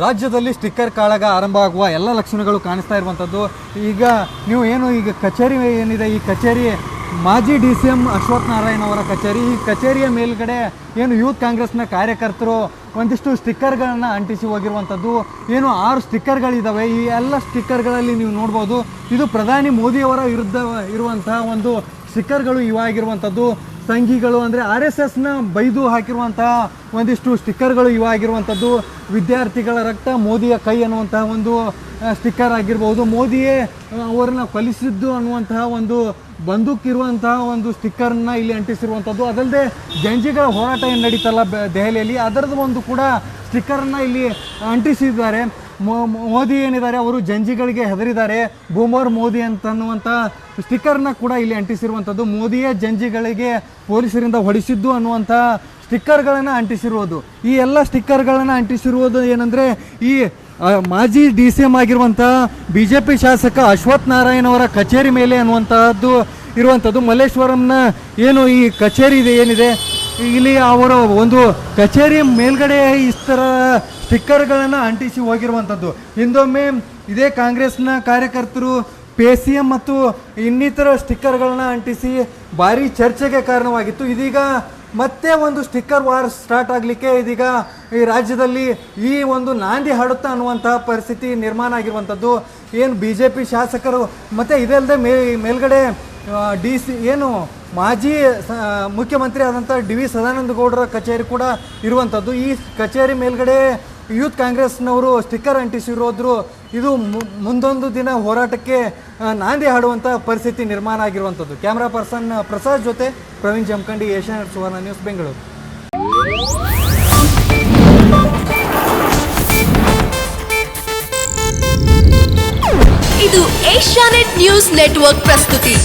ರಾಜ್ಯದಲ್ಲಿ ಸ್ಟಿಕ್ಕರ್ ಕಾಳಗ ಆರಂಭ ಆಗುವ ಎಲ್ಲ ಲಕ್ಷಣಗಳು ಕಾಣಿಸ್ತಾ ಇರುವಂಥದ್ದು. ಈಗ ನೀವು ಏನು ಈಗ ಕಚೇರಿ ಏನಿದೆ, ಈ ಕಚೇರಿ ಮಾಜಿ DCM ಅಶ್ವಥ್ ನಾರಾಯಣ್ ಅವರ ಕಚೇರಿ. ಈ ಕಚೇರಿಯ ಮೇಲ್ಗಡೆ ಏನು ಯೂತ್ ಕಾಂಗ್ರೆಸ್ನ ಕಾರ್ಯಕರ್ತರು ಒಂದಿಷ್ಟು ಸ್ಟಿಕ್ಕರ್ಗಳನ್ನು ಅಂಟಿಸಿ ಹೋಗಿರುವಂಥದ್ದು. ಏನು 6 ಸ್ಟಿಕ್ಕರ್ಗಳಿದ್ದಾವೆ. ಈ ಎಲ್ಲ ಸ್ಟಿಕ್ಕರ್ಗಳಲ್ಲಿ ನೀವು ನೋಡ್ಬೋದು, ಇದು ಪ್ರಧಾನಿ ಮೋದಿಯವರ ವಿರುದ್ಧ ಇರುವಂತಹ ಒಂದು ಸ್ಟಿಕ್ಕರ್ಗಳು ಇವಾಗಿರುವಂಥದ್ದು. ಸಂಘಿಗಳು ಅಂದರೆ RSSನ ಬೈದು ಹಾಕಿರುವಂತಹ ಒಂದಿಷ್ಟು ಸ್ಟಿಕ್ಕರ್ಗಳು ಇವಾಗಿರುವಂಥದ್ದು. ವಿದ್ಯಾರ್ಥಿಗಳ ರಕ್ತ ಮೋದಿಯ ಕೈ ಅನ್ನುವಂತಹ ಒಂದು ಸ್ಟಿಕ್ಕರ್ ಆಗಿರ್ಬೋದು. ಮೋದಿಯೇ ಅವರನ್ನ ಕೊಲಿಸಿದ್ದು ಅನ್ನುವಂತಹ ಒಂದು ಬಂದೂಕಿರುವಂತಹ ಒಂದು ಸ್ಟಿಕ್ಕರ್ನ ಇಲ್ಲಿ ಅಂಟಿಸಿರುವಂಥದ್ದು. ಅದಲ್ಲದೆ ಜಂಜಿಗಳ ಹೋರಾಟ ಏನು ನಡೀತಲ್ಲ ದೆಹಲಿಯಲ್ಲಿ, ಅದರದ್ದು ಒಂದು ಕೂಡ ಸ್ಟಿಕ್ಕರನ್ನು ಇಲ್ಲಿ ಅಂಟಿಸಿದ್ದಾರೆ. ಮೋದಿ ಏನಿದ್ದಾರೆ ಅವರು ಜಂಜಿಗಳಿಗೆ ಹೆದರಿದ್ದಾರೆ, ಬೂಮರ್ ಮೋದಿ ಅಂತನ್ನುವಂಥ ಸ್ಟಿಕ್ಕರ್ನ ಕೂಡ ಇಲ್ಲಿ ಅಂಟಿಸಿರುವಂಥದ್ದು. ಮೋದಿಯೇ ಜಂಜಿಗಳಿಗೆ ಪೊಲೀಸರಿಂದ ಹೊಡಿಸಿದ್ದು ಅನ್ನುವಂಥ ಸ್ಟಿಕ್ಕರ್ಗಳನ್ನು ಅಂಟಿಸಿರುವುದು. ಈ ಎಲ್ಲ ಸ್ಟಿಕ್ಕರ್ಗಳನ್ನು ಅಂಟಿಸಿರುವುದು ಏನಂದರೆ ಈ ಮಾಜಿ DCM ಆಗಿರುವಂಥ BJP ಶಾಸಕ ಅಶ್ವಥ್ ನಾರಾಯಣ್ ಅವರ ಕಚೇರಿ ಮೇಲೆ ಅನ್ನುವಂತಹದ್ದು ಇರುವಂಥದ್ದು. ಮಲ್ಲೇಶ್ವರಂನ ಏನು ಈ ಕಚೇರಿ ಇದೆ ಏನಿದೆ, ಇಲ್ಲಿ ಅವರ ಒಂದು ಕಚೇರಿಯ ಮೇಲ್ಗಡೆ ಇತರ ಸ್ಟಿಕ್ಕರ್ಗಳನ್ನು ಅಂಟಿಸಿ ಹೋಗಿರುವಂಥದ್ದು. ಹಿಂದೊಮ್ಮೆ ಇದೇ ಕಾಂಗ್ರೆಸ್ನ ಕಾರ್ಯಕರ್ತರು PCM ಮತ್ತು ಇನ್ನಿತರ ಸ್ಟಿಕ್ಕರ್ಗಳನ್ನ ಅಂಟಿಸಿ ಭಾರಿ ಚರ್ಚೆಗೆ ಕಾರಣವಾಗಿತ್ತು. ಇದೀಗ ಮತ್ತೆ ಒಂದು ಸ್ಟಿಕ್ಕರ್ ವಾರ್ ಸ್ಟಾರ್ಟ್ ಆಗಲಿಕ್ಕೆ ಇದೀಗ ಈ ರಾಜ್ಯದಲ್ಲಿ ಈ ಒಂದು ನಾಂದಿ ಹಾಡುತ್ತಾ ಅನ್ನುವಂತಹ ಪರಿಸ್ಥಿತಿ ನಿರ್ಮಾಣ ಆಗಿರುವಂಥದ್ದು. ಏನು BJP ಶಾಸಕರು ಮತ್ತು ಇದಲ್ಲದೆ ಮೇಲ್ಗಡೆ ಏನು ಮಾಜಿ ಮುಖ್ಯಮಂತ್ರಿ ಆದಂಥ DV ಸದಾನಂದ ಗೌಡರ ಕಚೇರಿ ಕೂಡ ಇರುವಂಥದ್ದು. ಈ ಕಚೇರಿ ಮೇಲ್ಗಡೆ ಯೂತ್ ಕಾಂಗ್ರೆಸ್ನವರು ಸ್ಟಿಕ್ಕರ್ ಅಂಟಿಸಿರೋದ್ರು. ಇದು ಮುಂದೊಂದು ದಿನ ಹೋರಾಟಕ್ಕೆ ನಾಂದಿ ಹಾಡುವಂಥ ಪರಿಸ್ಥಿತಿ ನಿರ್ಮಾಣ ಆಗಿರುವಂಥದ್ದು. ಕ್ಯಾಮ್ರಾ ಪರ್ಸನ್ ಪ್ರಸಾದ್ ಜೊತೆ ಪ್ರವೀಣ್ ಜಮಖಂಡಿ, ಏಷ್ಯಾನೆಟ್ ಸುವರ್ಣ ನ್ಯೂಸ್, ಬೆಂಗಳೂರು. ಇದು ಏಷ್ಯಾನೆಟ್ ನ್ಯೂಸ್ ನೆಟ್ವರ್ಕ್ ಪ್ರಸ್ತುತಿ.